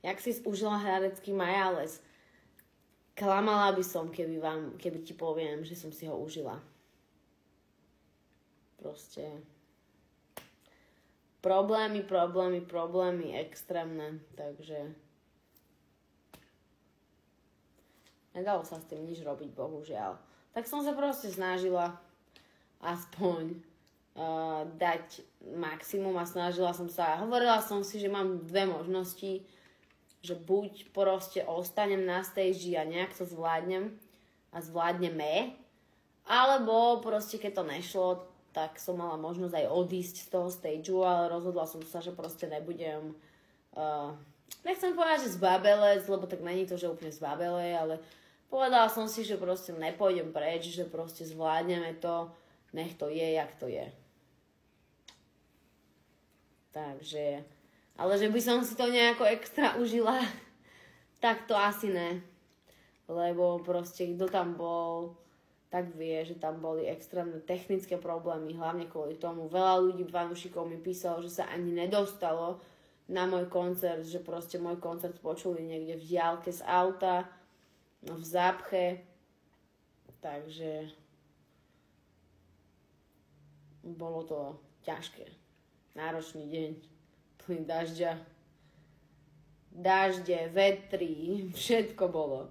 Jak si užila Hradecký Majales? Klamala by som, keby ti poviem, že som si ho užila. Proste problémy extrémne, takže nedalo sa s tým nič robiť, bohužiaľ. Tak som sa proste snažila aspoň dať maximum a hovorila som si, že mám dve možnosti, že buď proste ostanem na stage a nejak to zvládnem a zvládneme, alebo proste keď to nešlo, tak som mala možnosť aj odísť z toho stageu, ale rozhodla som sa, že proste nebudem, nechcem povedať, že zbabelec, lebo tak není to, že úplne zbabele, ale povedala som si, že proste nepôjdem preč, že proste zvládneme to, nech to je, jak to je. Takže, ale že by som si to nejako extra užila, tak to asi ne. Lebo proste kto tam bol, tak vie, že tam boli extrémne technické problémy, hlavne kvôli tomu. Veľa ľudí, fanúšikov mi písalo, že sa ani nedostalo na môj koncert, že proste môj koncert počuli niekde v diaľke z auta, v zápche. Takže bolo to ťažké. Náročný deň, plný dažďa. Dažde, vetry, všetko bolo.